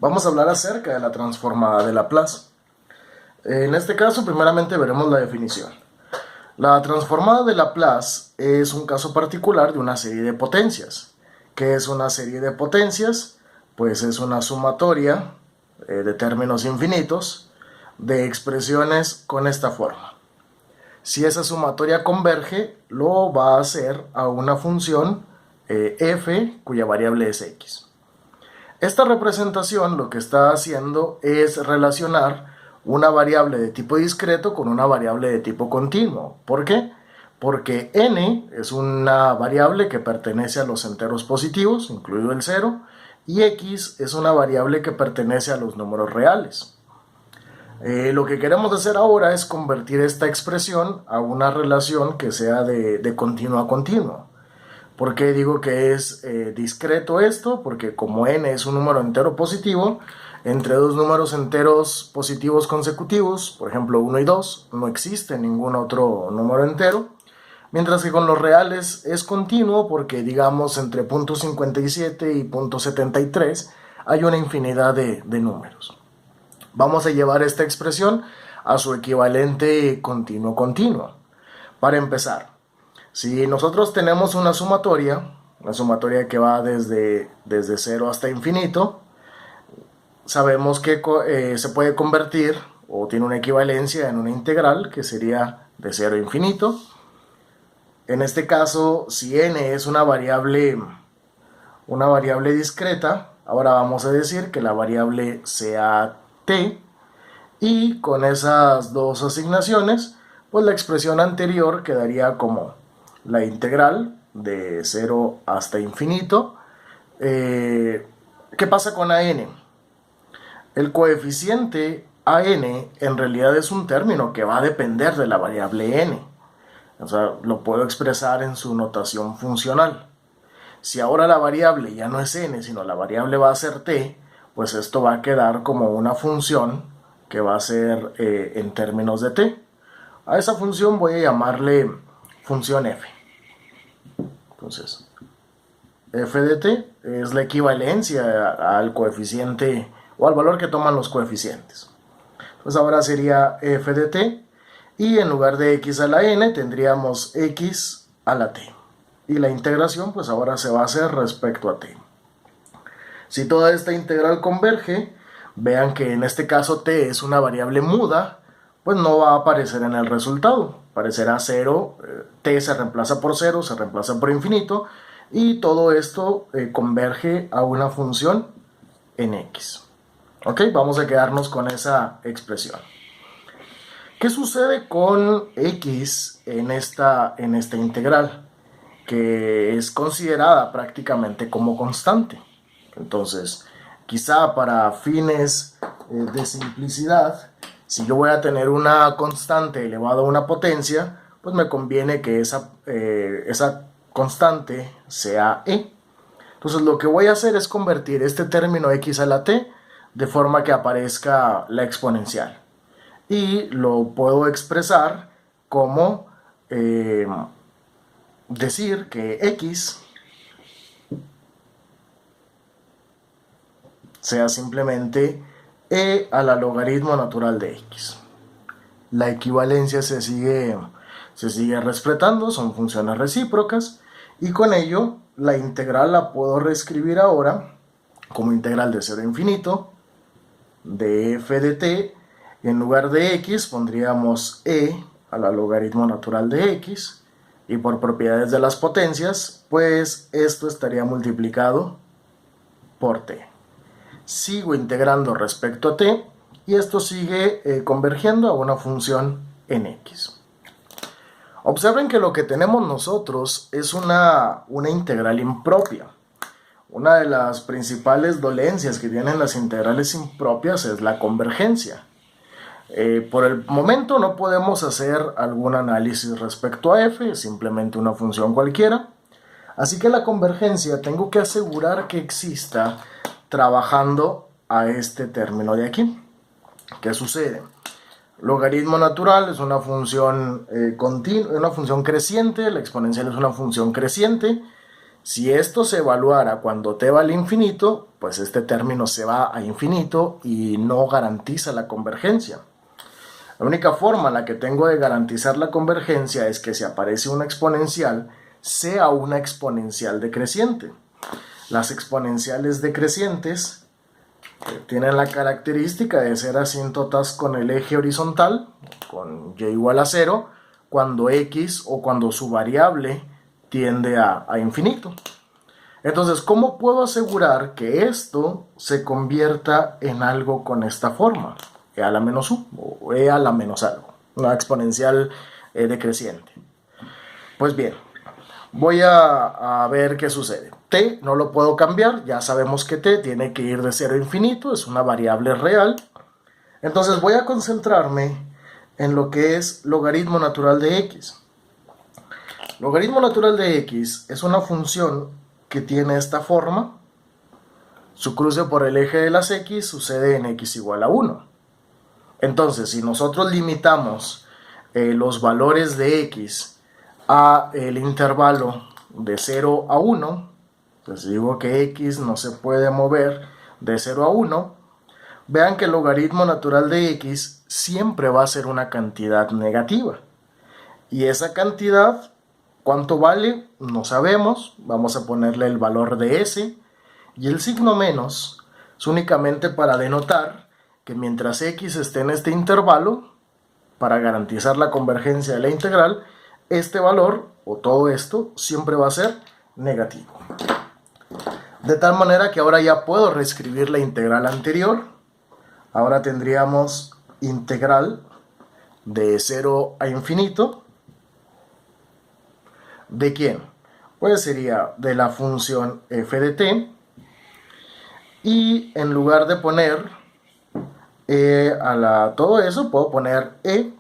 Vamos a hablar acerca de la transformada de Laplace. En este caso, primeramente veremos la definición. La transformada de Laplace es un caso particular de una serie de potencias. ¿Qué es una serie de potencias? Pues es una sumatoria de términos infinitos de expresiones con esta forma. Si esa sumatoria converge, lo va a hacer a una función f cuya variable es x. Esta representación lo que está haciendo es relacionar una variable de tipo discreto con una variable de tipo continuo. ¿Por qué? Porque n es una variable que pertenece a los enteros positivos, incluido el 0, y x es una variable que pertenece a los números reales. Lo que queremos hacer ahora es convertir esta expresión a una relación que sea de continuo a continuo. ¿Por qué digo que es discreto esto? Porque como n es un número entero positivo, entre dos números enteros positivos consecutivos, por ejemplo 1 y 2, no existe ningún otro número entero, mientras que con los reales es continuo porque, digamos, entre .57 y .73 hay una infinidad de números. Vamos a llevar esta expresión a su equivalente continuo-continuo. Para empezar, si nosotros tenemos una sumatoria que va desde 0 hasta infinito, sabemos que se puede convertir o tiene una equivalencia en una integral que sería de 0 a infinito. En este caso, si n es una variable discreta, ahora vamos a decir que la variable sea t, y con esas dos asignaciones, pues la expresión anterior quedaría como la integral de 0 hasta infinito. ¿Qué pasa con an? El coeficiente an en realidad es un término que va a depender de la variable n. O sea, lo puedo expresar en su notación funcional. Si ahora la variable ya no es n, sino la variable va a ser t, pues esto va a quedar como una función que va a ser en términos de t. A esa función voy a llamarle función f. Entonces, f de t es la equivalencia al coeficiente o al valor que toman los coeficientes. Pues ahora sería f de t, y en lugar de x a la n tendríamos x a la t. Y la integración pues ahora se va a hacer respecto a t. Si toda esta integral converge, vean que en este caso t es una variable muda, pues no va a aparecer en el resultado. Aparecerá 0, t se reemplaza por 0, se reemplaza por infinito, y todo esto converge a una función en x. Ok, vamos a quedarnos con esa expresión. ¿Qué sucede con x en esta integral? Que es considerada prácticamente como constante. Entonces, quizá para fines de simplicidad, si yo voy a tener una constante elevada a una potencia, pues me conviene que esa constante sea e. Entonces lo que voy a hacer es convertir este término x a la t de forma que aparezca la exponencial. Y lo puedo expresar como decir que x sea simplemente e a la logaritmo natural de x. La equivalencia se sigue respetando, son funciones recíprocas, y con ello la integral la puedo reescribir ahora como integral de 0 a infinito de f de t, y en lugar de x pondríamos e a la logaritmo natural de x, y por propiedades de las potencias, pues esto estaría multiplicado por t. Sigo integrando respecto a t, y esto sigue convergiendo a una función en x. Observen que lo que tenemos nosotros es una integral impropia. Una de las principales dolencias que tienen las integrales impropias es la convergencia. Por el momento no podemos hacer algún análisis respecto a f, es simplemente una función cualquiera. Así que la convergencia tengo que asegurar que exista trabajando a este término de aquí. ¿Qué sucede? Logaritmo natural es una función continua, una función creciente, la exponencial es una función creciente, Si esto se evaluara cuando t vale infinito, pues este término se va a infinito y no garantiza la convergencia. La única forma en la que tengo de garantizar la convergencia es que si aparece una exponencial, sea una exponencial decreciente. Las exponenciales decrecientes tienen la característica de ser asíntotas con el eje horizontal, con y igual a 0, cuando x o cuando su variable tiende a infinito. Entonces, ¿cómo puedo asegurar que esto se convierta en algo con esta forma? E a la menos u o e a la menos algo, una exponencial decreciente. Pues bien, voy a ver qué sucede. T no lo puedo cambiar, ya sabemos que t tiene que ir de 0 a infinito, es una variable real. Entonces voy a concentrarme en lo que es logaritmo natural de x. Logaritmo natural de x es una función que tiene esta forma. Su cruce por el eje de las x sucede en x igual a 1. Entonces, si nosotros limitamos los valores de x a el intervalo de 0 a 1, pues digo que x no se puede mover de 0 a 1, vean que el logaritmo natural de x siempre va a ser una cantidad negativa. Y esa cantidad, ¿cuánto vale? No sabemos. Vamos a ponerle el valor de s. Y el signo menos es únicamente para denotar que mientras x esté en este intervalo, para garantizar la convergencia de la integral, este valor, o todo esto, siempre va a ser negativo. De tal manera que ahora ya puedo reescribir la integral anterior. Ahora tendríamos integral de 0 a infinito. ¿De quién? Pues sería de la función f de t. Y en lugar de poner todo eso, puedo poner e.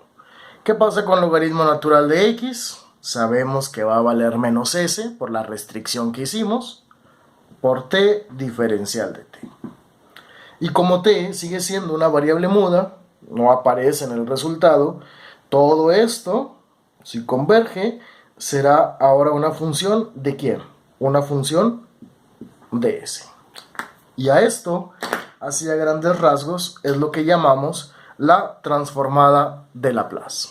¿Qué pasa con logaritmo natural de x? Sabemos que va a valer menos s por la restricción que hicimos, por t diferencial de t. Y como t sigue siendo una variable muda, no aparece en el resultado, todo esto, si converge, será ahora una función ¿de quién? Una función de s. Y a esto, así a grandes rasgos, es lo que llamamos la transformada de Laplace.